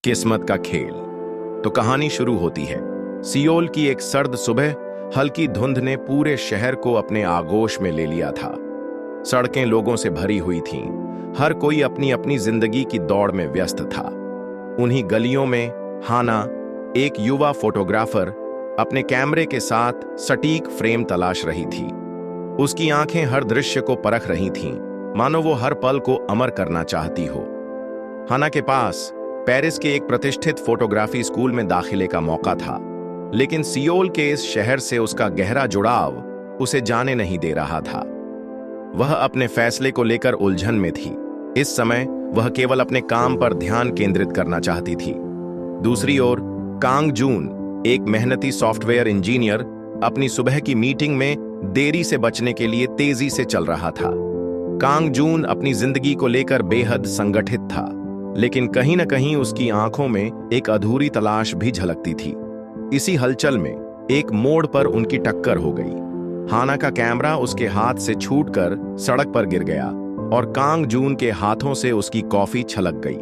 किस्मत का खेल। तो कहानी शुरू होती है। सियोल की एक सर्द सुबह हल्की धुंध ने पूरे शहर को अपने आगोश में ले लिया था। सड़कें लोगों से भरी हुई थीं। हर कोई अपनी अपनी जिंदगी की दौड़ में व्यस्त था। उन्हीं गलियों में हाना, एक युवा फोटोग्राफर, अपने कैमरे के साथ सटीक फ्रेम तलाश रही थी। उसकी आंखें हर दृश्य को परख रही थीं, मानो वो हर पल को अमर करना चाहती हो। हाना के पास पेरिस के एक प्रतिष्ठित फोटोग्राफी स्कूल में दाखिले का मौका था, लेकिन सियोल के इस शहर से उसका गहरा जुड़ाव उसे जाने नहीं दे रहा था। वह अपने फैसले को लेकर उलझन में थी। इस समय वह केवल अपने काम पर ध्यान केंद्रित करना चाहती थी। दूसरी ओर कांग जून, एक मेहनती सॉफ्टवेयर इंजीनियर, अपनी सुबह की मीटिंग में देरी से बचने के लिए तेजी से चल रहा था। कांग जून अपनी जिंदगी को लेकर बेहद संगठित था, लेकिन कहीं न कहीं उसकी आंखों में एक अधूरी तलाश भी झलकती थी। इसी हलचल में एक मोड़ पर उनकी टक्कर हो गई। हाना का कैमरा उसके हाथ से छूटकर सड़क पर गिर गया और कांग जून के हाथों से उसकी कॉफी छलक गई।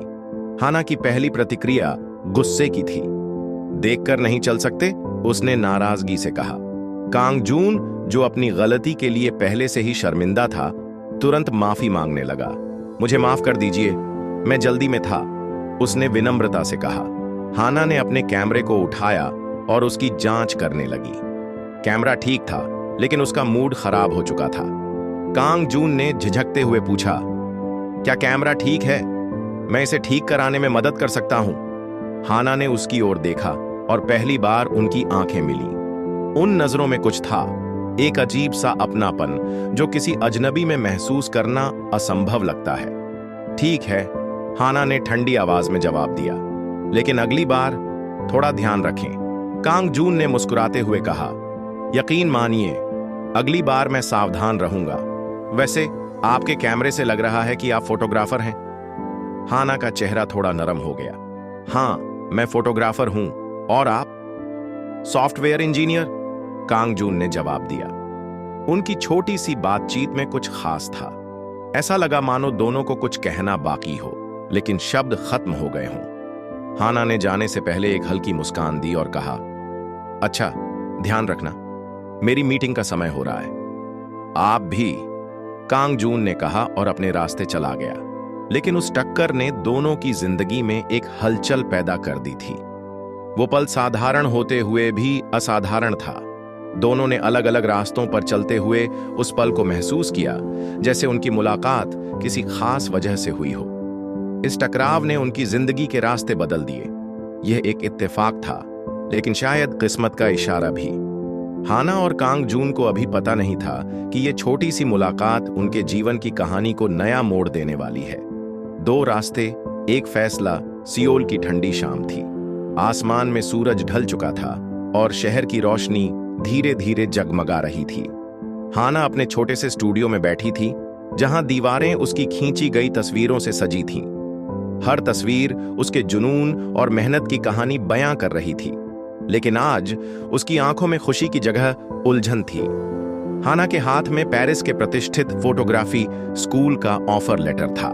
हाना की पहली प्रतिक्रिया गुस्से की थी। देखकर नहीं चल सकते, उसने नाराजगी से कहा। कांग जून, जो अपनी गलती के लिए पहले से ही शर्मिंदा था, तुरंत माफी मांगने लगा। मुझे माफ कर दीजिए, मैं जल्दी में था, उसने विनम्रता से कहा। हाना ने अपने कैमरे को उठाया और उसकी जांच करने लगी। कैमरा ठीक था, लेकिन उसका मूड खराब हो चुका था। कांग जून ने झिझकते हुए पूछा, क्या कैमरा ठीक है? मैं इसे ठीक कराने में मदद कर सकता हूं। हाना ने उसकी ओर देखा और पहली बार उनकी आंखें मिली। उन नजरों में कुछ था, एक अजीब सा अपनापन जो किसी अजनबी में महसूस करना असंभव लगता है। ठीक है, हाना ने ठंडी आवाज में जवाब दिया, लेकिन अगली बार थोड़ा ध्यान रखें। कांग जून ने मुस्कुराते हुए कहा, यकीन मानिए, अगली बार मैं सावधान रहूंगा। वैसे आपके कैमरे से लग रहा है कि आप फोटोग्राफर हैं। हाना का चेहरा थोड़ा नरम हो गया। हाँ, मैं फोटोग्राफर हूं। और आप? सॉफ्टवेयर इंजीनियर, कांग जून ने जवाब दिया। उनकी छोटी सी बातचीत में कुछ खास था। ऐसा लगा मानो दोनों को कुछ कहना बाकी हो, लेकिन शब्द खत्म हो गए हों। हाना ने जाने से पहले एक हल्की मुस्कान दी और कहा, अच्छा, ध्यान रखना, मेरी मीटिंग का समय हो रहा है। आप भी, कांग जून ने कहा और अपने रास्ते चला गया। लेकिन उस टक्कर ने दोनों की जिंदगी में एक हलचल पैदा कर दी थी। वो पल साधारण होते हुए भी असाधारण था। दोनों ने अलग अलग रास्तों पर चलते हुए उस पल को महसूस किया, जैसे उनकी मुलाकात किसी खास वजह से हुई हो। इस टकराव ने उनकी जिंदगी के रास्ते बदल दिए। यह एक इत्तेफाक था, लेकिन शायद किस्मत का इशारा भी। हाना और कांग जून को अभी पता नहीं था कि यह छोटी सी मुलाकात उनके जीवन की कहानी को नया मोड़ देने वाली है। दो रास्ते, एक फैसला। सियोल की ठंडी शाम थी। आसमान में सूरज ढल चुका था और शहर की रोशनी धीरे धीरे जगमगा रही थी। हाना अपने छोटे से स्टूडियो में बैठी थी, जहां दीवारें उसकी खींची गई तस्वीरों से सजी थीं। हर तस्वीर उसके जुनून और मेहनत की कहानी बयां कर रही थी, लेकिन आज उसकी आंखों में खुशी की जगह उलझन थी। हाना के हाथ में पेरिस के प्रतिष्ठित फोटोग्राफी स्कूल का ऑफर लेटर था।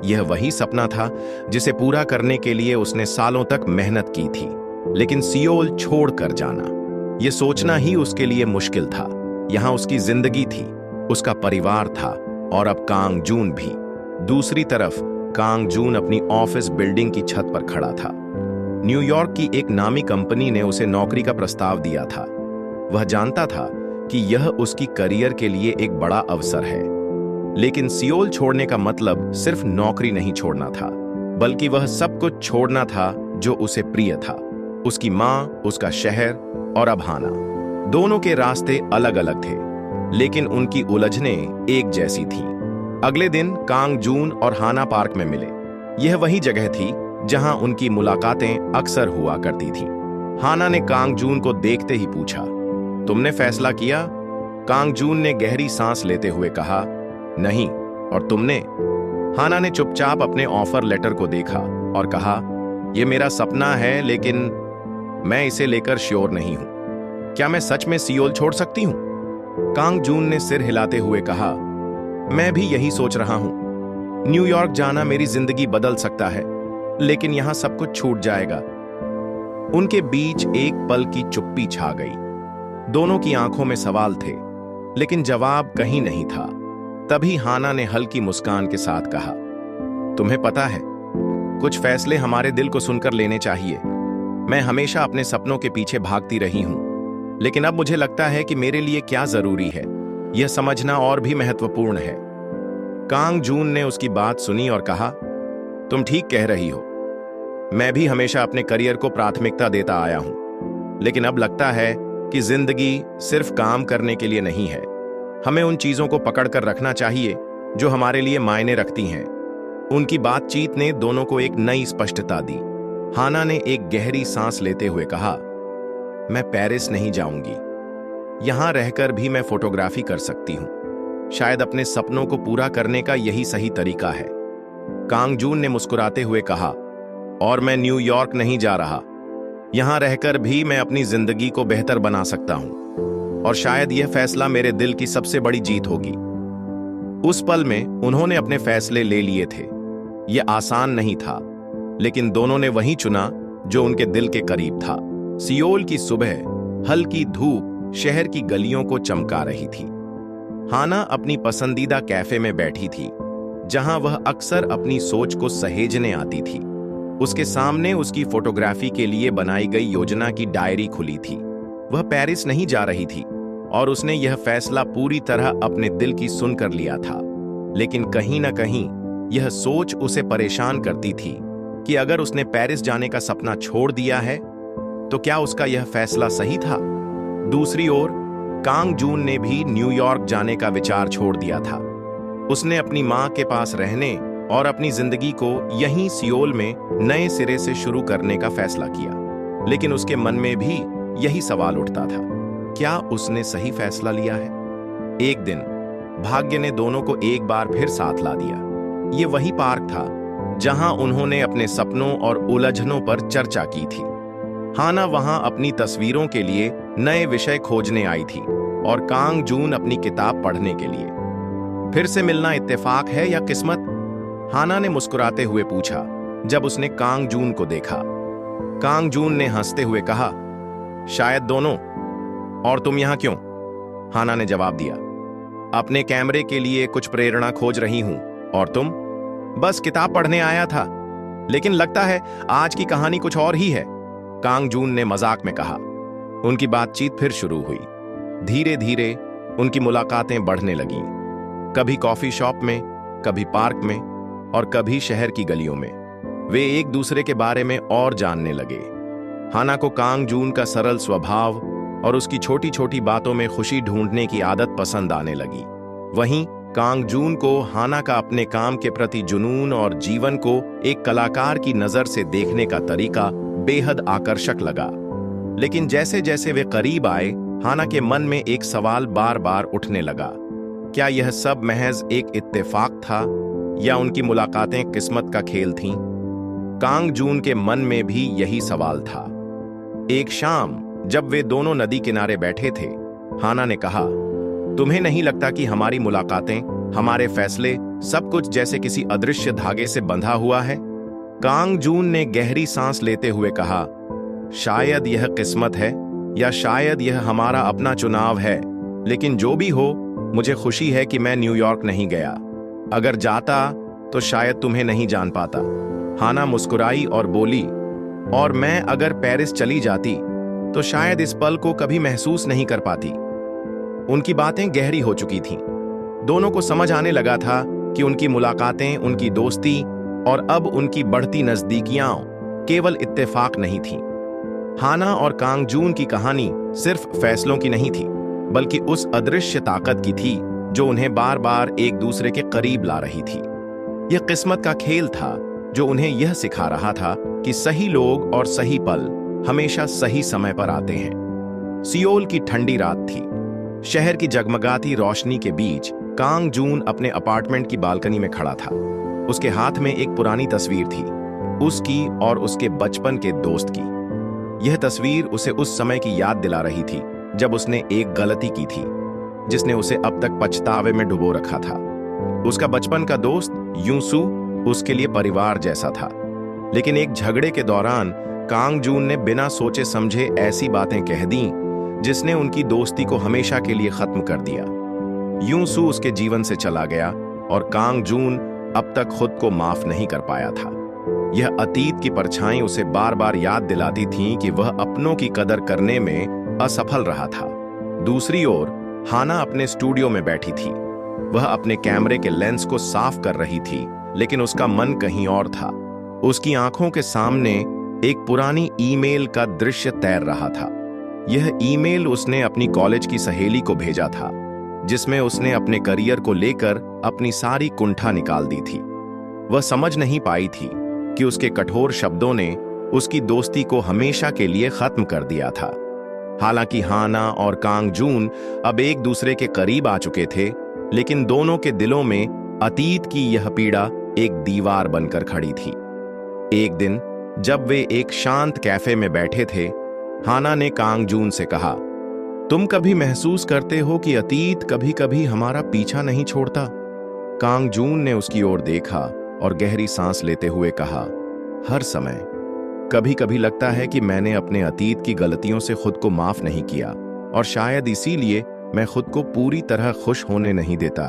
यह वही सपना था जिसे पूरा करने के लिए उसने सालों तक मेहनत की थी, लेकिन सियोल छोड़कर जाना, यह सोचना ही उसके लिए मुश्किल था। यहां उसकी जिंदगी थी, उसका परिवार था, और अब कांग जून भी। दूसरी तरफ कांग जून अपनी ऑफिस बिल्डिंग की छत पर खड़ा था। न्यूयॉर्क की एक नामी कंपनी ने उसे नौकरी का प्रस्ताव दिया था। वह जानता था कि यह उसकी करियर के लिए एक बड़ा अवसर है, लेकिन सियोल छोड़ने का मतलब सिर्फ नौकरी नहीं छोड़ना था, बल्कि वह सब कुछ छोड़ना था जो उसे प्रिय था। उसकी मां, उसका शहर और अब हाना। दोनों के रास्ते अलग अलग थे, लेकिन उनकी उलझनें एक जैसी थीं। अगले दिन कांग जून और हाना पार्क में मिले। यह वही जगह थी जहां उनकी मुलाकातें अक्सर हुआ करती थीं। हाना ने कांग जून को देखते ही पूछा, तुमने फैसला किया? कांग जून ने गहरी सांस लेते हुए कहा, नहीं। और तुमने? हाना ने चुपचाप अपने ऑफर लेटर को देखा और कहा, यह मेरा सपना है, लेकिन मैं इसे लेकर श्योर नहीं हूं। क्या मैं सच में सियोल छोड़ सकती हूं? कांग जून ने सिर हिलाते हुए कहा, मैं भी यही सोच रहा हूं। न्यूयॉर्क जाना मेरी जिंदगी बदल सकता है, लेकिन यहां सब कुछ छूट जाएगा। उनके बीच एक पल की चुप्पी छा गई। दोनों की आंखों में सवाल थे, लेकिन जवाब कहीं नहीं था। तभी हाना ने हल्की मुस्कान के साथ कहा, तुम्हें पता है, कुछ फैसले हमारे दिल को सुनकर लेने चाहिए। मैं हमेशा अपने सपनों के पीछे भागती रही हूं, लेकिन अब मुझे लगता है कि मेरे लिए क्या जरूरी है, यह समझना और भी महत्वपूर्ण है। कांग जून ने उसकी बात सुनी और कहा, तुम ठीक कह रही हो। मैं भी हमेशा अपने करियर को प्राथमिकता देता आया हूं, लेकिन अब लगता है कि जिंदगी सिर्फ काम करने के लिए नहीं है। हमें उन चीजों को पकड़कर रखना चाहिए जो हमारे लिए मायने रखती हैं। उनकी बातचीत ने दोनों को एक नई स्पष्टता दी। हाना ने एक गहरी सांस लेते हुए कहा, मैं पेरिस नहीं जाऊंगी। यहां रहकर भी मैं फोटोग्राफी कर सकती हूं। शायद अपने सपनों को पूरा करने का यही सही तरीका है। कांग जून ने मुस्कुराते हुए कहा, और मैं न्यूयॉर्क नहीं जा रहा। यहां रहकर भी मैं अपनी जिंदगी को बेहतर बना सकता हूं, और शायद यह फैसला मेरे दिल की सबसे बड़ी जीत होगी। उस पल में उन्होंने अपने फैसले ले लिए थे। यह आसान नहीं था, लेकिन दोनों ने वही चुना जो उनके दिल के करीब था। सियोल की सुबह, हल्की धूप शहर की गलियों को चमका रही थी। हाना अपनी पसंदीदा कैफे में बैठी थी, जहां वह अक्सर अपनी सोच को सहेजने आती थी। उसके सामने उसकी फोटोग्राफी के लिए बनाई गई योजना की डायरी खुली थी। वह पेरिस नहीं जा रही थी, और उसने यह फैसला पूरी तरह अपने दिल की सुनकर लिया था। लेकिन कहीं न कहीं यह सोच उसे परेशान करती थी कि अगर उसने पेरिस जाने का सपना छोड़ दिया है, तो क्या उसका यह फैसला सही था? दूसरी ओर कांग जून ने भी न्यूयॉर्क जाने का विचार छोड़ दिया था। उसने अपनी मां के पास रहने और अपनी जिंदगी को यहीं सियोल में नए सिरे से शुरू करने का फैसला किया। लेकिन उसके मन में भी यही सवाल उठता था, क्या उसने सही फैसला लिया है? एक दिन भाग्य ने दोनों को एक बार फिर साथ ला दिया। ये वही पार्क था जहां उन्होंने अपने सपनों और उलझनों पर चर्चा की थी। हाना वहां अपनी तस्वीरों के लिए नए विषय खोजने आई थी, और कांग जून अपनी किताब पढ़ने के लिए। फिर से मिलना इत्तेफाक है या किस्मत? हाना ने मुस्कुराते हुए पूछा जब उसने कांग जून को देखा। कांग जून ने हंसते हुए कहा, शायद दोनों। और तुम यहां क्यों? हाना ने जवाब दिया, अपने कैमरे के लिए कुछ प्रेरणा खोज रही हूं। और तुम? बस किताब पढ़ने आया था, लेकिन लगता है आज की कहानी कुछ और ही है, कांग जून ने मजाक में कहा। उनकी बातचीत फिर शुरू हुई। धीरे धीरे उनकी मुलाकातें बढ़ने लगीं, कभी कॉफी शॉप में, कभी पार्क में, और कभी शहर की गलियों में। वे एक दूसरे के बारे में और जानने लगे। हाना को कांग जून का सरल स्वभाव और उसकी छोटी छोटी बातों में खुशी ढूंढने की आदत पसंद आने लगी। वहीं कांग जून को हाना का अपने काम के प्रति जुनून और जीवन को एक कलाकार की नजर से देखने का तरीका बेहद आकर्षक लगा। लेकिन जैसे जैसे वे करीब आए, हाना के मन में एक सवाल बार बार उठने लगा, क्या यह सब महज एक इत्तेफाक था, या उनकी मुलाकातें किस्मत का खेल थीं? कांग जून के मन में भी यही सवाल था। एक शाम जब वे दोनों नदी किनारे बैठे थे, हाना ने कहा, तुम्हें नहीं लगता कि हमारी मुलाकातें, हमारे फैसले, सब कुछ जैसे किसी अदृश्य धागे से बंधा हुआ है? कांग जून ने गहरी सांस लेते हुए कहा, शायद यह किस्मत है, या शायद यह हमारा अपना चुनाव है। लेकिन जो भी हो, मुझे खुशी है कि मैं न्यूयॉर्क नहीं गया। अगर जाता तो शायद तुम्हें नहीं जान पाता। हाना मुस्कुराई और बोली, और मैं अगर पेरिस चली जाती तो शायद इस पल को कभी महसूस नहीं कर पाती। उनकी बातें गहरी हो चुकी थीं। दोनों को समझ आने लगा था कि उनकी मुलाकातें, उनकी दोस्ती और अब उनकी बढ़ती नजदीकियां केवल इत्तेफाक नहीं थीं। हाना और कांग जून की कहानी सिर्फ फैसलों की नहीं थी, बल्कि उस अदृश्य ताकत की थी जो उन्हें बार बार एक दूसरे के करीब ला रही थी। यह किस्मत का खेल था जो उन्हें यह सिखा रहा था कि सही लोग और सही पल हमेशा सही समय पर आते हैं। सियोल की ठंडी रात थी। शहर की जगमगाती रोशनी के बीच कांग जून अपने अपार्टमेंट की बालकनी में खड़ा था। उसके हाथ में एक पुरानी तस्वीर थी, उसकी और उसके बचपन के दोस्त की। यह तस्वीर उसे उस समय की याद दिला रही थी जब उसने एक गलती की थी, जिसने उसे अब तक पछतावे में डुबो रखा था। उसका बचपन का दोस्त यूसु उसके लिए परिवार जैसा था, लेकिन एक झगड़े के दौरान कांग जून ने बिना सोचे समझे ऐसी बातें कह दी जिसने उनकी दोस्ती को हमेशा के लिए खत्म कर दिया। यूं सू उसके जीवन से चला गया और कांग जून अब तक खुद को माफ नहीं कर पाया था। यह अतीत की परछाई उसे बार बार याद दिलाती थीं कि वह अपनों की कदर करने में असफल रहा था। दूसरी ओर हाना अपने स्टूडियो में बैठी थी। वह अपने कैमरे के लेंस को साफ कर रही थी, लेकिन उसका मन कहीं और था। उसकी आंखों के सामने एक पुरानी ईमेल का दृश्य तैर रहा था। यह ईमेल उसने अपनी कॉलेज की सहेली को भेजा था, जिसमें उसने अपने करियर को लेकर अपनी सारी कुंठा निकाल दी थी। वह समझ नहीं पाई थी कि उसके कठोर शब्दों ने उसकी दोस्ती को हमेशा के लिए खत्म कर दिया था। हालांकि हाना और कांग जून अब एक दूसरे के करीब आ चुके थे, लेकिन दोनों के दिलों में अतीत की यह पीड़ा एक दीवार बनकर खड़ी थी। एक दिन जब वे एक शांत कैफे में बैठे थे, हाना ने कांग जून से कहा, तुम कभी महसूस करते हो कि अतीत कभी कभी हमारा पीछा नहीं छोड़ता? कांग जून ने उसकी ओर देखा और गहरी सांस लेते हुए कहा, हर समय। कभी कभी लगता है कि मैंने अपने अतीत की गलतियों से खुद को माफ नहीं किया और शायद इसीलिए मैं खुद को पूरी तरह खुश होने नहीं देता।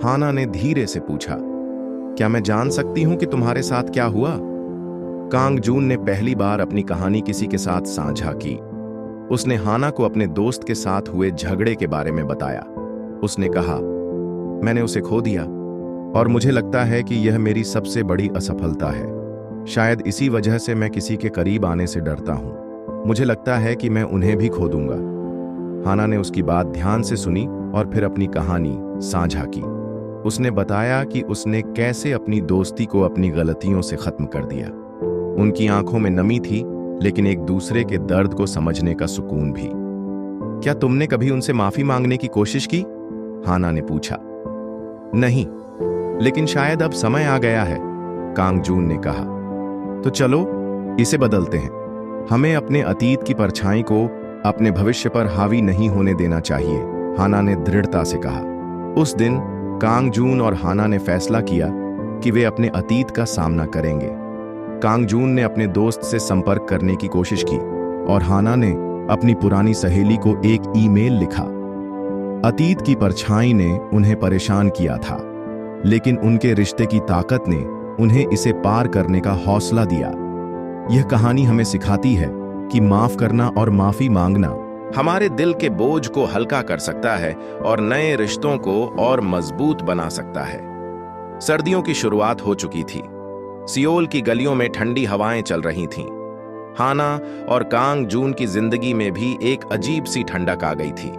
हाना ने धीरे से पूछा, क्या मैं जान सकती हूं कि तुम्हारे साथ क्या हुआ? कांग जून ने पहली बार अपनी कहानी किसी के साथ साझा की। उसने हाना को अपने दोस्त के साथ हुए झगड़े के बारे में बताया। उसने कहा, मैंने उसे खो दिया और मुझे लगता है कि यह मेरी सबसे बड़ी असफलता है। शायद इसी वजह से मैं किसी के करीब आने से डरता हूं। मुझे लगता है कि मैं उन्हें भी खो दूंगा। हाना ने उसकी बात ध्यान से सुनी और फिर अपनी कहानी साझा की। उसने बताया कि उसने कैसे अपनी दोस्ती को अपनी गलतियों से खत्म कर दिया। उनकी आंखों में नमी थी, लेकिन एक दूसरे के दर्द को समझने का सुकून भी। क्या तुमने कभी उनसे माफी मांगने की कोशिश की? हाना ने पूछा। नहीं, लेकिन शायद अब समय आ गया है, कांग जून ने कहा। तो चलो इसे बदलते हैं। हमें अपने अतीत की परछाई को अपने भविष्य पर हावी नहीं होने देना चाहिए, हाना ने दृढ़ता से कहा। उस दिन कांग जून और हाना ने फैसला किया कि वे अपने अतीत का सामना करेंगे। कांग जून ने अपने दोस्त से संपर्क करने की कोशिश की और हाना ने अपनी पुरानी सहेली को एक ईमेल लिखा। अतीत की परछाई ने उन्हें परेशान किया था, लेकिन उनके रिश्ते की ताकत ने उन्हें इसे पार करने का हौसला दिया। यह कहानी हमें सिखाती है कि माफ करना और माफी मांगना हमारे दिल के बोझ को हल्का कर सकता है और नए रिश्तों को और मजबूत बना सकता है। सर्दियों की शुरुआत हो चुकी थी। सियोल की गलियों में ठंडी हवाएं चल रही थीं। हाना और कांग जून की जिंदगी में भी एक अजीब सी ठंडक आ गई थी।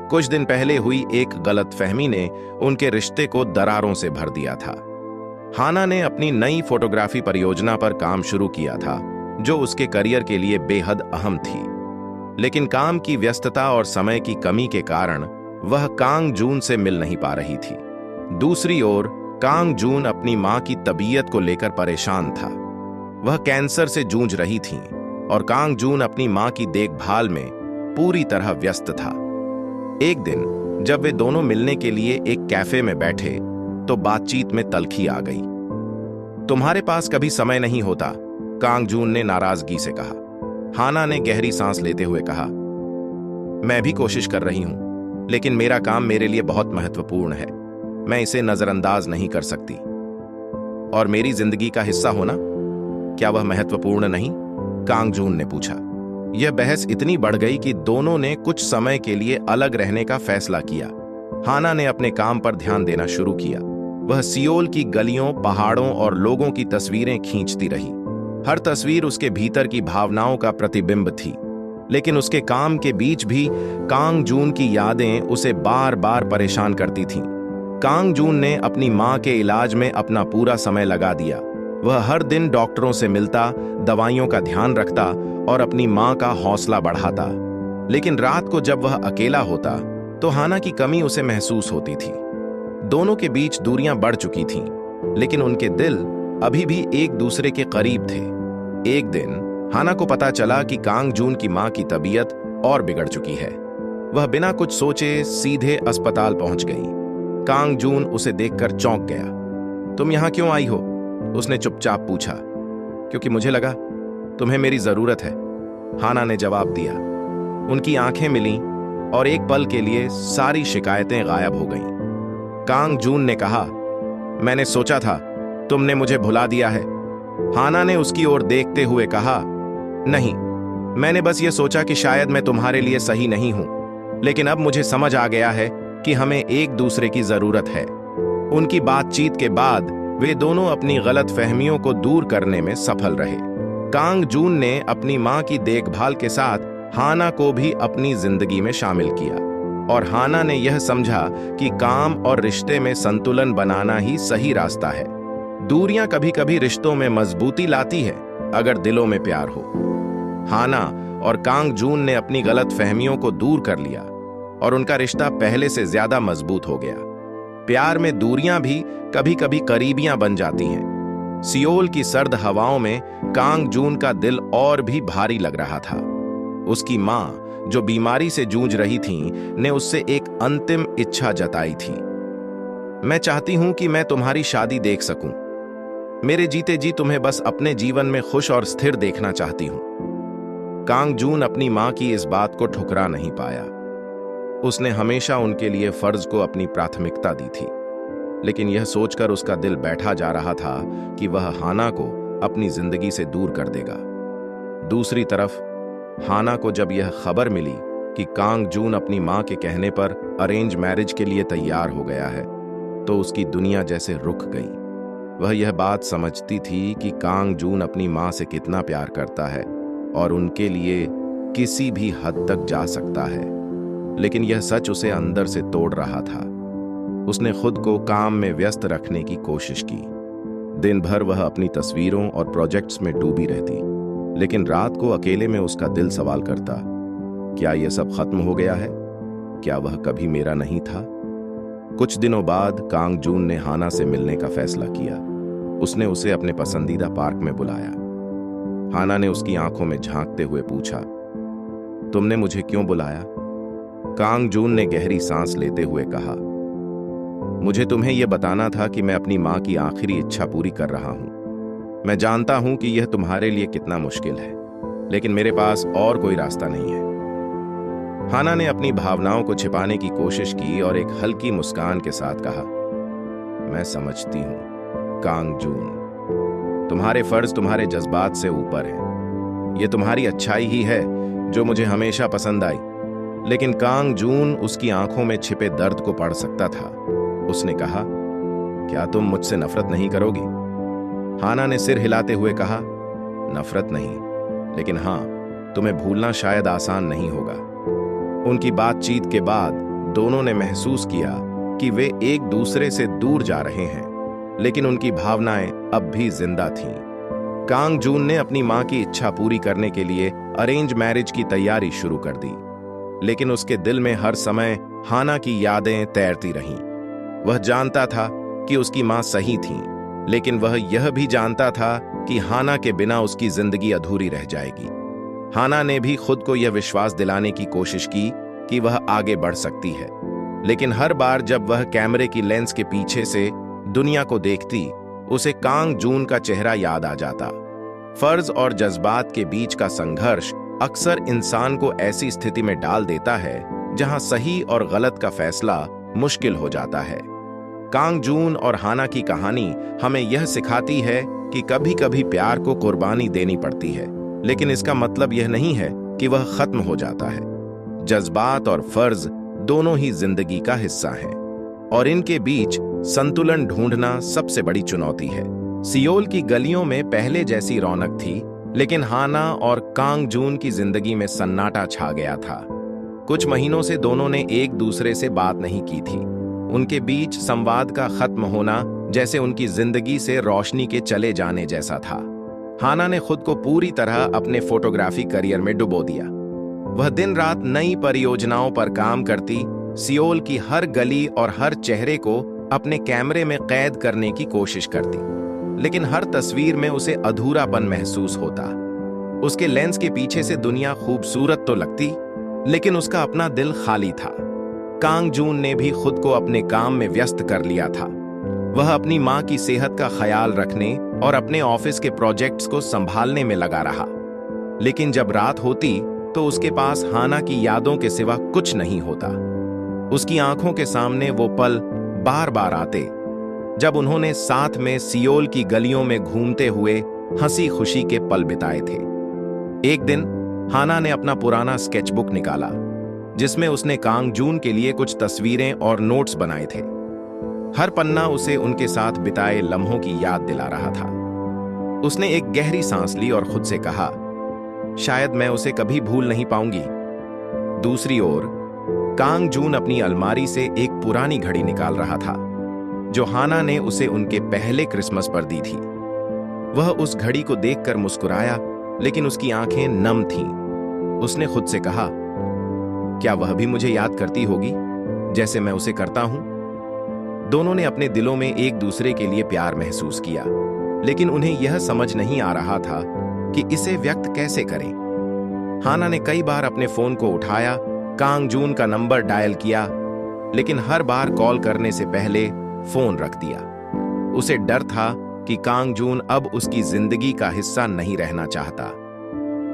कुछ दिन पहले हुई एक गलतफहमी ने उनके रिश्ते को दरारों से भर दिया था। हाना ने अपनी नई फोटोग्राफी परियोजना पर काम शुरू किया था, जो उसके करियर के लिए बेहद अहम थी। लेकिन काम की व्यस्तता और समय की कमी के कारण वह कांग जून से मिल नहीं पा रही थी। दूसरी ओर कांग जून अपनी मां की तबीयत को लेकर परेशान था। वह कैंसर से जूझ रही थीं और कांग जून अपनी मां की देखभाल में पूरी तरह व्यस्त था। एक दिन जब वे दोनों मिलने के लिए एक कैफे में बैठे तो बातचीत में तल्खी आ गई। तुम्हारे पास कभी समय नहीं होता, कांग जून ने नाराजगी से कहा। हाना ने गहरी सांस लेते हुए कहा, मैं भी कोशिश कर रही हूं, लेकिन मेरा काम मेरे लिए बहुत महत्वपूर्ण है। मैं इसे नजरअंदाज नहीं कर सकती। और मेरी जिंदगी का हिस्सा होना, क्या वह महत्वपूर्ण नहीं? कांग जून ने पूछा। यह बहस इतनी बढ़ गई कि दोनों ने कुछ समय के लिए अलग रहने का फैसला किया। हाना ने अपने काम पर ध्यान देना शुरू किया। वह सियोल की गलियों, पहाड़ों और लोगों की तस्वीरें खींचती रही। हर तस्वीर उसके भीतर की भावनाओं का प्रतिबिंब थी। लेकिन उसके काम के बीच भी कांग जून की यादें उसे बार बार परेशान करती थीं। कांग जून ने अपनी मां के इलाज में अपना पूरा समय लगा दिया। वह हर दिन डॉक्टरों से मिलता, दवाइयों का ध्यान रखता और अपनी मां का हौसला बढ़ाता। लेकिन रात को जब वह अकेला होता तो हाना की कमी उसे महसूस होती थी। दोनों के बीच दूरियां बढ़ चुकी थीं, लेकिन उनके दिल अभी भी एक दूसरे के करीब थे। एक दिन हाना को पता चला कि कांग जून की मां की तबीयत और बिगड़ चुकी है। वह बिना कुछ सोचे सीधे अस्पताल पहुंच गई। कांग जून उसे देखकर चौंक गया। तुम यहां क्यों आई हो? उसने चुपचाप पूछा। क्योंकि मुझे लगा तुम्हें मेरी जरूरत है, हाना ने जवाब दिया। उनकी आंखें मिलीं और एक पल के लिए सारी शिकायतें गायब हो गईं। कांग जून ने कहा, मैंने सोचा था तुमने मुझे भुला दिया है। हाना ने उसकी ओर देखते हुए कहा, नहीं, मैंने बस ये सोचा कि शायद मैं तुम्हारे लिए सही नहीं हूं, लेकिन अब मुझे समझ आ गया है कि हमें एक दूसरे की जरूरत है। उनकी बातचीत के बाद वे दोनों अपनी गलत फहमियों को दूर करने में सफल रहे। कांग जून ने अपनी मां की देखभाल के साथ हाना को भी अपनी जिंदगी में शामिल किया और हाना ने यह समझा कि काम और रिश्ते में संतुलन बनाना ही सही रास्ता है। दूरियां कभी कभी रिश्तों में मजबूती लाती है अगर दिलों में प्यार हो। हाना और कांग जून ने अपनी गलत फहमियों को दूर कर लिया और उनका रिश्ता पहले से ज्यादा मजबूत हो गया। प्यार में दूरियां भी कभी कभी करीबियां बन जाती हैं। सियोल की सर्द हवाओं में कांग जून का दिल और भी भारी लग रहा था। उसकी मां, जो बीमारी से जूझ रही थीं, ने उससे एक अंतिम इच्छा जताई थी। मैं चाहती हूं कि मैं तुम्हारी शादी देख सकूं। मेरे जीते जी तुम्हें बस अपने जीवन में खुश और स्थिर देखना चाहती हूं। कांग जून अपनी मां की इस बात को ठुकरा नहीं पाया। उसने हमेशा उनके लिए फर्ज को अपनी प्राथमिकता दी थी, लेकिन यह सोचकर उसका दिल बैठा जा रहा था कि वह हाना को अपनी जिंदगी से दूर कर देगा। दूसरी तरफ हाना को जब यह खबर मिली कि कांग जून अपनी मां के कहने पर अरेंज मैरिज के लिए तैयार हो गया है, तो उसकी दुनिया जैसे रुक गई। वह यह बात समझती थी कि कांग जून अपनी मां से कितना प्यार करता है और उनके लिए किसी भी हद तक जा सकता है, लेकिन यह सच उसे अंदर से तोड़ रहा था। उसने खुद को काम में व्यस्त रखने की कोशिश की। दिन भर वह अपनी तस्वीरों और प्रोजेक्ट्स में डूबी रहती, लेकिन रात को अकेले में उसका दिल सवाल करता, क्या यह सब खत्म हो गया है? क्या वह कभी मेरा नहीं था? कुछ दिनों बाद कांग जून ने हाना से मिलने का फैसला किया। उसने उसे अपने पसंदीदा पार्क में बुलाया। हाना ने उसकी आंखों में झांकते हुए पूछा, तुमने मुझे क्यों बुलाया? कांग जून ने गहरी सांस लेते हुए कहा, मुझे तुम्हें यह बताना था कि मैं अपनी मां की आखिरी इच्छा पूरी कर रहा हूं। मैं जानता हूं कि यह तुम्हारे लिए कितना मुश्किल है, लेकिन मेरे पास और कोई रास्ता नहीं है। हाना ने अपनी भावनाओं को छिपाने की कोशिश की और एक हल्की मुस्कान के साथ कहा, मैं समझती हूं कांग जून, तुम्हारे फर्ज तुम्हारे जज्बात से ऊपर हैं। यह तुम्हारी अच्छाई ही है जो मुझे हमेशा पसंद आई। लेकिन कांग जून उसकी आंखों में छिपे दर्द को पढ़ सकता था। उसने कहा, क्या तुम मुझसे नफरत नहीं करोगी? हाना ने सिर हिलाते हुए कहा, नफरत नहीं, लेकिन हां, तुम्हें भूलना शायद आसान नहीं होगा। उनकी बातचीत के बाद दोनों ने महसूस किया कि वे एक दूसरे से दूर जा रहे हैं, लेकिन उनकी भावनाएं अब भी जिंदा थीं। कांग जून ने अपनी मां की इच्छा पूरी करने के लिए अरेंज मैरिज की तैयारी शुरू कर दी, लेकिन उसके दिल में हर समय हाना की यादें तैरती रहीं। वह जानता था कि उसकी मां सही थी, लेकिन वह यह भी जानता था कि हाना के बिना उसकी जिंदगी अधूरी रह जाएगी। हाना ने भी खुद को यह विश्वास दिलाने की कोशिश की कि वह आगे बढ़ सकती है, लेकिन हर बार जब वह कैमरे की लेंस के पीछे से दुनिया को देखती, उसे कांग जून का चेहरा याद आ जाता। फर्ज और जज्बात के बीच का संघर्ष अक्सर इंसान को ऐसी स्थिति में डाल देता है जहां सही और गलत का फैसला मुश्किल हो जाता है। कांग जून और हाना की कहानी हमें यह सिखाती है कि कभी कभी प्यार को कुर्बानी देनी पड़ती है, लेकिन इसका मतलब यह नहीं है कि वह खत्म हो जाता है। जज्बात और फर्ज दोनों ही जिंदगी का हिस्सा हैं, और इनके बीच संतुलन ढूंढना सबसे बड़ी चुनौती है। सियोल की गलियों में पहले जैसी रौनक थी, लेकिन हाना और कांग जून की जिंदगी में सन्नाटा छा गया था। कुछ महीनों से दोनों ने एक दूसरे से बात नहीं की थी। उनके बीच संवाद का खत्म होना जैसे उनकी जिंदगी से रोशनी के चले जाने जैसा था। हाना ने खुद को पूरी तरह अपने फोटोग्राफी करियर में डुबो दिया। वह दिन रात नई परियोजनाओं पर काम करती, सियोल की हर गली और हर चेहरे को अपने कैमरे में कैद करने की कोशिश करती, लेकिन हर तस्वीर में उसे अधूरापन महसूस होता। उसके लेंस के पीछे से दुनिया खूबसूरत तो लगती, लेकिन उसका अपना दिल खाली था। कांग जून ने भी खुद को अपने काम में व्यस्त कर लिया था। वह अपनी मां की सेहत का ख्याल रखने और अपने ऑफिस के प्रोजेक्ट्स को संभालने में लगा रहा। लेकिन जब रात होती तो उसके पास हाना की यादों के सिवा कुछ नहीं होता। उसकी आंखों के सामने वो पल बार बार आते जब उन्होंने साथ में सियोल की गलियों में घूमते हुए हंसी खुशी के पल बिताए थे। एक दिन हाना ने अपना पुराना स्केचबुक निकाला जिसमें उसने कांग जून के लिए कुछ तस्वीरें और नोट्स बनाए थे। हर पन्ना उसे उनके साथ बिताए लम्हों की याद दिला रहा था। उसने एक गहरी सांस ली और खुद से कहा, शायद मैं उसे कभी भूल नहीं पाऊंगी। दूसरी ओर कांग जून अपनी अलमारी से एक पुरानी घड़ी निकाल रहा था जो हाना ने उसे उनके पहले क्रिसमस पर दी थी। वह उस घड़ी को देखकर मुस्कुराया, लेकिन उसकी आंखें नम थीं। उसने खुद से कहा, क्या वह भी मुझे याद करती होगी जैसे मैं उसे करता हूं? दोनों ने अपने दिलों में एक दूसरे के लिए प्यार महसूस किया, लेकिन उन्हें यह समझ नहीं आ रहा था कि इसे व्यक्त कैसे करें। हाना ने कई बार अपने फोन को उठाया, कांग जून का नंबर डायल किया, लेकिन हर बार कॉल करने से पहले फोन रख दिया। उसे डर था कि कांग जून अब उसकी जिंदगी का हिस्सा नहीं रहना चाहता।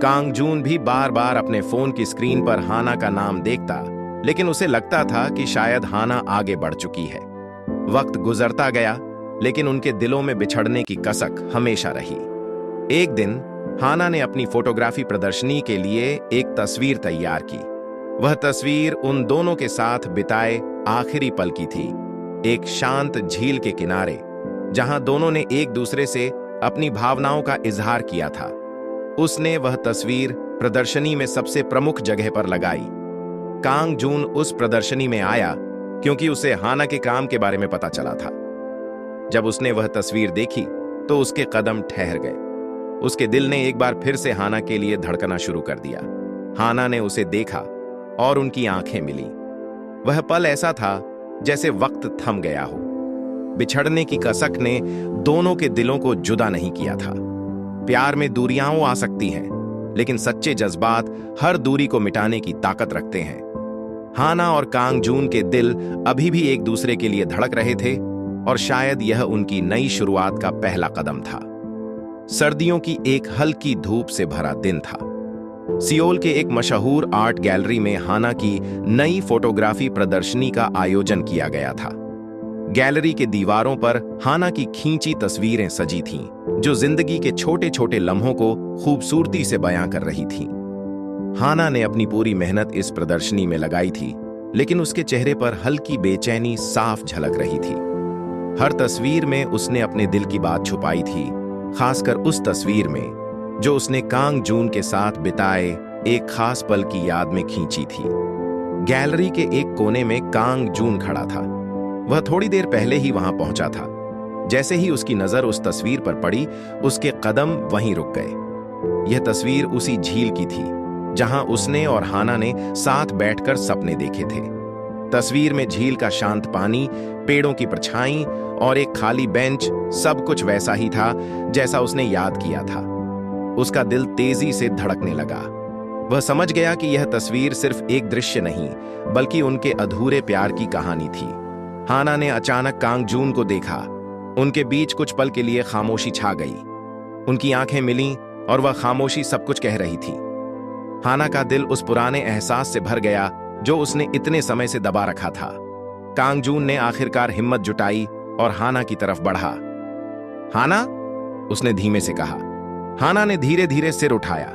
कांग जून भी बार बार अपने फोन की स्क्रीन पर हाना का नाम देखता, लेकिन उसे लगता था कि शायद हाना आगे बढ़ चुकी है। वक्त गुजरता गया, लेकिन उनके दिलों में बिछड़ने की कसक हमेशा रही। एक दिन हाना ने अपनी फोटोग्राफी प्रदर्शनी के लिए एक तस्वीर तैयार की। वह तस्वीर उन दोनों के साथ बिताए आखिरी पल की थी, एक शांत झील के किनारे जहां दोनों ने एक दूसरे से अपनी भावनाओं का इजहार किया था। उसने वह तस्वीर प्रदर्शनी में सबसे प्रमुख जगह पर लगाई। कांग जून उस प्रदर्शनी में आया क्योंकि उसे हाना के काम के बारे में पता चला था। जब उसने वह तस्वीर देखी तो उसके कदम ठहर गए। उसके दिल ने एक बार फिर से हाना के लिए धड़कना शुरू कर दिया। हाना ने उसे देखा और उनकी आंखें मिली। वह पल ऐसा था जैसे वक्त थम गया हो। बिछड़ने की कसक ने दोनों के दिलों को जुदा नहीं किया था। प्यार में दूरियां आ सकती हैं, लेकिन सच्चे जज्बात हर दूरी को मिटाने की ताकत रखते हैं। हाना और कांग जून के दिल अभी भी एक दूसरे के लिए धड़क रहे थे और शायद यह उनकी नई शुरुआत का पहला कदम था। सर्दियों की एक हल्की धूप से भरा दिन था। सियोल के एक मशहूर आर्ट गैलरी में हाना की नई फोटोग्राफी प्रदर्शनी का आयोजन किया गया था। गैलरी के दीवारों पर हाना की खींची तस्वीरें सजी थीं, जो जिंदगी के छोटे छोटे लम्हों को खूबसूरती से बयां कर रही थीं। हाना ने अपनी पूरी मेहनत इस प्रदर्शनी में लगाई थी, लेकिन उसके चेहरे पर हल्की बेचैनी साफ झलक रही थी। हर तस्वीर में उसने अपने दिल की बात छुपाई थी, खासकर उस तस्वीर में जो उसने कांग जून के साथ बिताए एक खास पल की याद में खींची थी। गैलरी के एक कोने में कांग जून खड़ा था। वह थोड़ी देर पहले ही वहां पहुंचा था। जैसे ही उसकी नजर उस तस्वीर पर पड़ी, उसके कदम वहीं रुक गए। यह तस्वीर उसी झील की थी जहां उसने और हाना ने साथ बैठकर सपने देखे थे। तस्वीर में झील का शांत पानी, पेड़ों की परछाई और एक खाली बेंच, सब कुछ वैसा ही था जैसा उसने याद किया था। उसका दिल तेजी से धड़कने लगा। वह समझ गया कि यह तस्वीर सिर्फ एक दृश्य नहीं, बल्कि उनके अधूरे प्यार की कहानी थी। हाना ने अचानक कांग जून को देखा। उनके बीच कुछ पल के लिए खामोशी छा गई। उनकी आंखें मिलीं और वह खामोशी सब कुछ कह रही थी। हाना का दिल उस पुराने एहसास से भर गया जो उसने इतने समय से दबा रखा था। कांग जून ने आखिरकार हिम्मत जुटाई और हाना की तरफ बढ़ा। हाना, उसने धीमे से कहा। हाना ने धीरे धीरे सिर उठाया।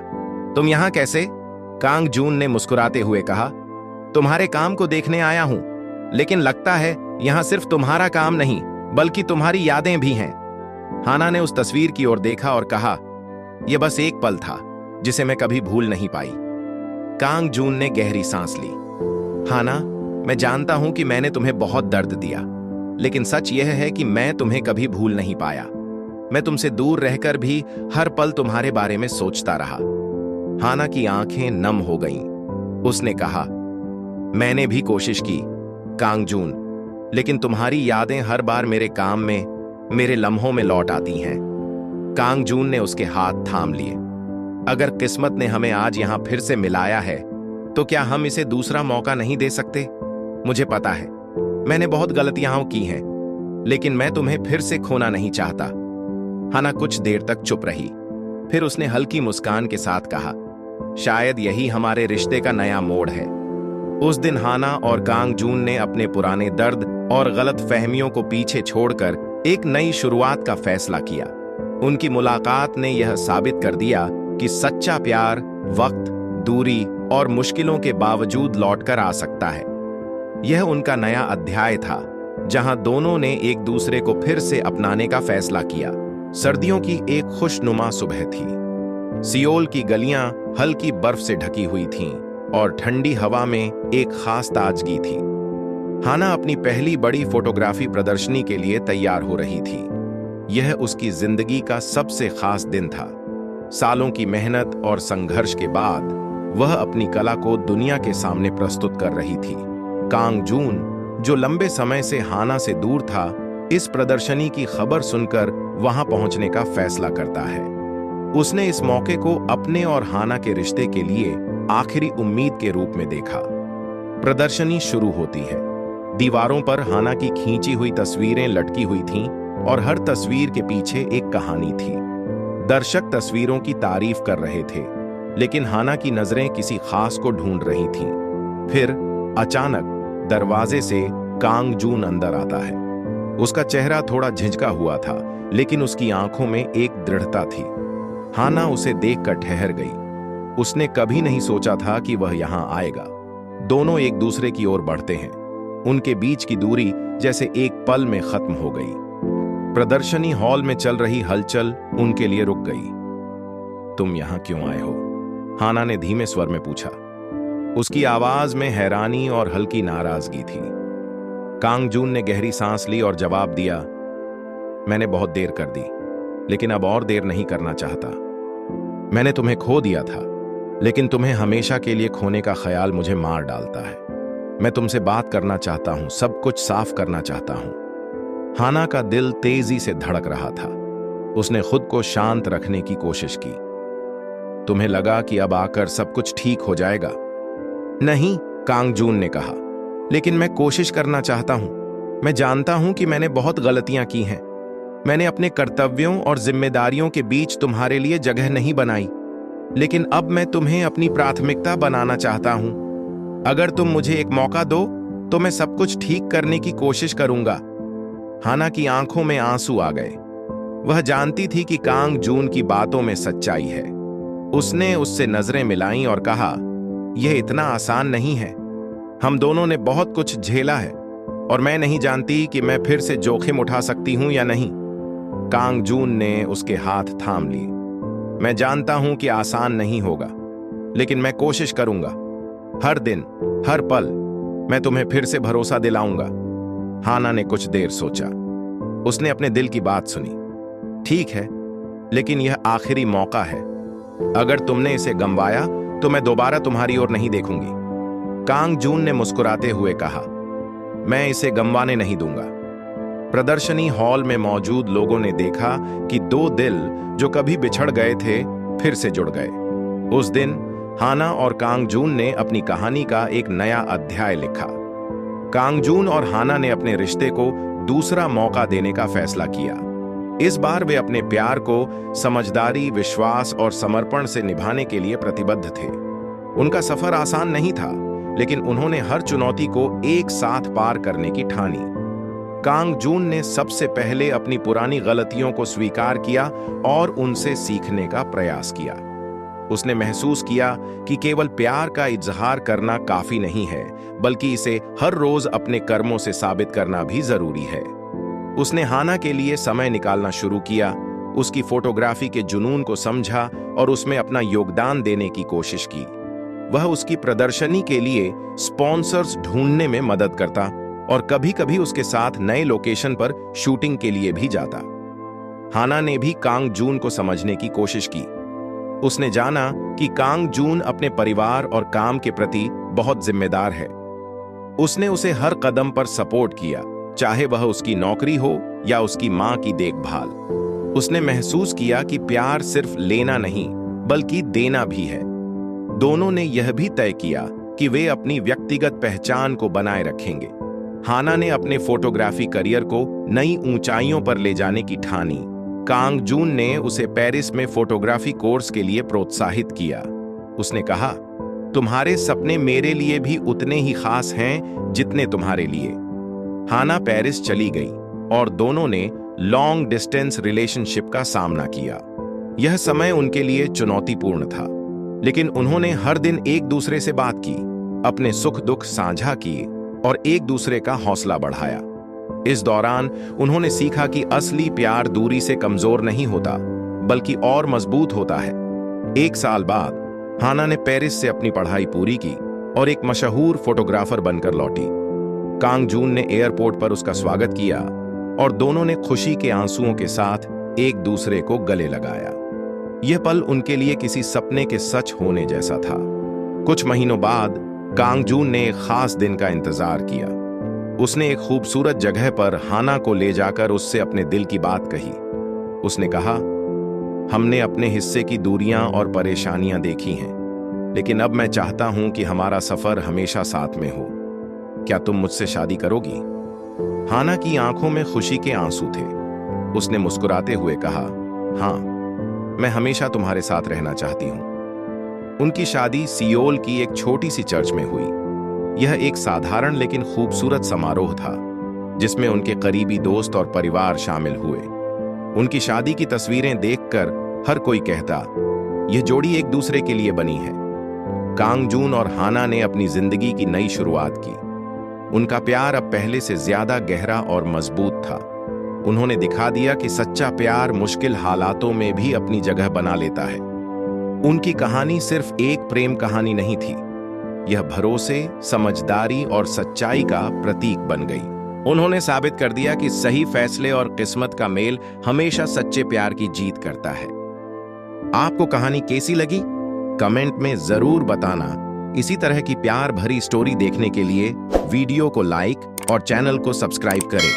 तुम यहां कैसे? कांग जून ने मुस्कुराते हुए कहा। तुम्हारे काम को देखने आया हूं, लेकिन लगता है यहां सिर्फ तुम्हारा काम नहीं, बल्कि तुम्हारी यादें भी हैं। हाना ने उस तस्वीर की ओर देखा और कहा, यह बस एक पल था जिसे मैं कभी भूल नहीं पाई। कांग जून ने गहरी सांस ली। हाना, मैं जानता हूं कि मैंने तुम्हें बहुत दर्द दिया, लेकिन सच यह है कि मैं तुम्हें कभी भूल नहीं पाया। मैं तुमसे दूर रहकर भी हर पल तुम्हारे बारे में सोचता रहा। हाना की आंखें नम हो गईं। उसने कहा, मैंने भी कोशिश की कांग जून, लेकिन तुम्हारी यादें हर बार मेरे काम में, मेरे लम्हों में लौट आती हैं। कांग जून ने उसके हाथ थाम लिए। अगर किस्मत ने हमें आज यहां फिर से मिलाया है, तो क्या हम इसे दूसरा मौका नहीं दे सकते? मुझे पता है मैंने बहुत गलतियां की हैं, लेकिन मैं तुम्हें फिर से खोना नहीं चाहता। हाना कुछ देर तक चुप रही, फिर उसने हल्की मुस्कान के साथ कहा, शायद यही हमारे रिश्ते का नया मोड़ है। उस दिन हाना और कांग जून ने अपने पुराने दर्द और गलत फहमियों को पीछे छोड़कर एक नई शुरुआत का फैसला किया। उनकी मुलाकात ने यह साबित कर दिया कि सच्चा प्यार वक्त, दूरी और मुश्किलों के बावजूद लौटकर आ सकता है। यह उनका नया अध्याय था, जहां दोनों ने एक दूसरे को फिर से अपनाने का फैसला किया। सर्दियों की एक खुशनुमा सुबह थी। सियोल की गलियां हल्की बर्फ से ढकी हुई थीं और ठंडी हवा में एक खास ताजगी थी। हाना अपनी पहली बड़ी फोटोग्राफी प्रदर्शनी के लिए तैयार हो रही थी। यह उसकी जिंदगी का सबसे खास दिन था। सालों की मेहनत और संघर्ष के बाद वह अपनी कला को दुनिया के सामने प्रस्तुत कर रही थी। कांग जून, जो लंबे समय से हाना से दूर था, इस प्रदर्शनी की खबर सुनकर वहां पहुंचने का फैसला करता है। उसने इस मौके को अपने और हाना के रिश्ते के लिए आखिरी उम्मीद के रूप में देखा। प्रदर्शनी शुरू होती है। दीवारों पर हाना की खींची हुई तस्वीरें लटकी हुई थीं और हर तस्वीर के पीछे एक कहानी थी। दर्शक तस्वीरों की तारीफ कर रहे थे, लेकिन हाना की नजरें किसी खास को ढूंढ रही थीं। फिर अचानक दरवाजे से कांग जून अंदर आता है। उसका चेहरा थोड़ा झिझका हुआ था, लेकिन उसकी आंखों में एक दृढ़ता थी। हाना उसे देखकर ठहर गई। उसने कभी नहीं सोचा था कि वह यहां आएगा। दोनों एक दूसरे की ओर बढ़ते हैं। उनके बीच की दूरी जैसे एक पल में खत्म हो गई। प्रदर्शनी हॉल में चल रही हलचल उनके लिए रुक गई। तुम यहां क्यों आए हो? हाना ने धीमे स्वर में पूछा। उसकी आवाज में हैरानी और हल्की नाराजगी थी। कांग जून ने गहरी सांस ली और जवाब दिया, मैंने बहुत देर कर दी, लेकिन अब और देर नहीं करना चाहता। मैंने तुम्हें खो दिया था, लेकिन तुम्हें हमेशा के लिए खोने का ख्याल मुझे मार डालता है। मैं तुमसे बात करना चाहता हूं, सब कुछ साफ करना चाहता हूं। हाना का दिल तेजी से धड़क रहा था। उसने खुद को शांत रखने की कोशिश की। तुम्हें लगा कि अब आकर सब कुछ ठीक हो जाएगा? नहीं, कांग जून ने कहा, लेकिन मैं कोशिश करना चाहता हूं। मैं जानता हूं कि मैंने बहुत गलतियां की हैं। मैंने अपने कर्तव्यों और जिम्मेदारियों के बीच तुम्हारे लिए जगह नहीं बनाई, लेकिन अब मैं तुम्हें अपनी प्राथमिकता बनाना चाहता हूं। अगर तुम मुझे एक मौका दो तो मैं सब कुछ ठीक करने की कोशिश करूंगा। हाना की आंखों में आंसू आ गए। वह जानती थी कि कांग जून की बातों में सच्चाई है। उसने उससे नजरें मिलाईं और कहा, यह इतना आसान नहीं है। हम दोनों ने बहुत कुछ झेला है और मैं नहीं जानती कि मैं फिर से जोखिम उठा सकती हूं या नहीं। कांग जून ने उसके हाथ थाम लिए। मैं जानता हूं कि आसान नहीं होगा, लेकिन मैं कोशिश करूंगा। हर दिन, हर पल मैं तुम्हें फिर से भरोसा दिलाऊंगा। हाना ने कुछ देर सोचा। उसने अपने दिल की बात सुनी। ठीक है, लेकिन यह आखिरी मौका है। अगर तुमने इसे गंवाया तो मैं दोबारा तुम्हारी ओर नहीं देखूंगी। कांग जून ने मुस्कुराते हुए कहा, मैं इसे गंवाने नहीं दूंगा। प्रदर्शनी हॉल में मौजूद लोगों ने देखा कि दो दिल जो कभी बिछड़ गए थे फिर से जुड़ गए। उस दिन हाना और कांग जून ने अपनी कहानी का एक नया अध्याय लिखा। कांग जून और हाना ने अपने रिश्ते को दूसरा मौका देने का फैसला किया। इस बार वे अपने प्यार को समझदारी, विश्वास और समर्पण से निभाने के लिए प्रतिबद्ध थे। उनका सफर आसान नहीं था, लेकिन उन्होंने हर चुनौती को एक साथ पार करने की ठानी। कांग जून ने सबसे पहले अपनी पुरानी गलतियों को स्वीकार किया और उनसे सीखने का प्रयास किया। उसने महसूस किया कि केवल प्यार का इजहार करना काफी नहीं है, बल्कि इसे हर रोज अपने कर्मों से साबित करना भी जरूरी है। उसने हाना के लिए समय निकालना शुरू किया, उसकी फोटोग्राफी के जुनून को समझा और उसमें अपना योगदान देने की कोशिश की। वह उसकी प्रदर्शनी के लिए स्पॉन्सर्स ढूंढने में मदद करता और कभी-कभी उसके साथ नए लोकेशन पर शूटिंग के लिए भी जाता। हाना ने भी कांग जून को समझने की कोशिश की। उसने जाना कि कांग जून अपने परिवार और काम के प्रति बहुत जिम्मेदार है। उसने उसे हर कदम पर सपोर्ट किया, चाहे वह उसकी नौकरी हो या उसकी मां की देखभाल। उसने महसूस किया कि प्यार सिर्फ लेना नहीं, बल्कि देना भी है। दोनों ने यह भी तय किया कि वे अपनी व्यक्तिगत पहचान को बनाए रखेंगे। हाना ने अपने फोटोग्राफी करियर को नई ऊंचाइयों पर ले जाने की ठानी। कांग जून ने उसे पेरिस में फोटोग्राफी कोर्स के लिए प्रोत्साहित किया। उसने कहा, तुम्हारे सपने मेरे लिए भी उतने ही खास हैं जितने तुम्हारे लिए। हाना पेरिस चली गई और दोनों ने लॉन्ग डिस्टेंस रिलेशनशिप का सामना किया। यह समय उनके लिए चुनौतीपूर्ण था, लेकिन उन्होंने हर दिन एक दूसरे से बात की, अपने सुख दुख साझा किए और एक दूसरे का हौसला बढ़ाया। इस दौरान उन्होंने सीखा कि असली प्यार दूरी से कमजोर नहीं होता, बल्कि और मजबूत होता है। 1 साल बाद हाना ने पेरिस से अपनी पढ़ाई पूरी की और एक मशहूर फोटोग्राफर बनकर लौटी। कांग जून ने एयरपोर्ट पर उसका स्वागत किया और दोनों ने खुशी के आंसुओं के साथ एक दूसरे को गले लगाया। यह पल उनके लिए किसी सपने के सच होने जैसा था। कुछ महीनों बाद कांग जून ने एक खास दिन का इंतजार किया। उसने एक खूबसूरत जगह पर हाना को ले जाकर उससे अपने दिल की बात कही। उसने कहा, हमने अपने हिस्से की दूरियां और परेशानियां देखी हैं, लेकिन अब मैं चाहता हूं कि हमारा सफर हमेशा साथ में हो। क्या तुम मुझसे शादी करोगी? हाना की आंखों में खुशी के आंसू थे। उसने मुस्कुराते हुए कहा, हाँ, मैं हमेशा तुम्हारे साथ रहना चाहती हूं। उनकी शादी सियोल की एक छोटी सी चर्च में हुई। यह एक साधारण लेकिन खूबसूरत समारोह था, जिसमें उनके करीबी दोस्त और परिवार शामिल हुए। उनकी शादी की तस्वीरें देखकर हर कोई कहता, यह जोड़ी एक दूसरे के लिए बनी है। कांग जून और हाना ने अपनी जिंदगी की नई शुरुआत की। उनका प्यार अब पहले से ज्यादा गहरा और मजबूत था। उन्होंने दिखा दिया कि सच्चा प्यार मुश्किल हालातों में भी अपनी जगह बना लेता है। उनकी कहानी सिर्फ एक प्रेम कहानी नहीं थी, यह भरोसे, समझदारी और सच्चाई का प्रतीक बन गई। उन्होंने साबित कर दिया कि सही फैसले और किस्मत का मेल हमेशा सच्चे प्यार की जीत करता है। आपको कहानी कैसी लगी? कमेंट में जरूर बताना। इसी तरह की प्यार भरी स्टोरी देखने के लिए वीडियो को लाइक और चैनल को सब्सक्राइब करें।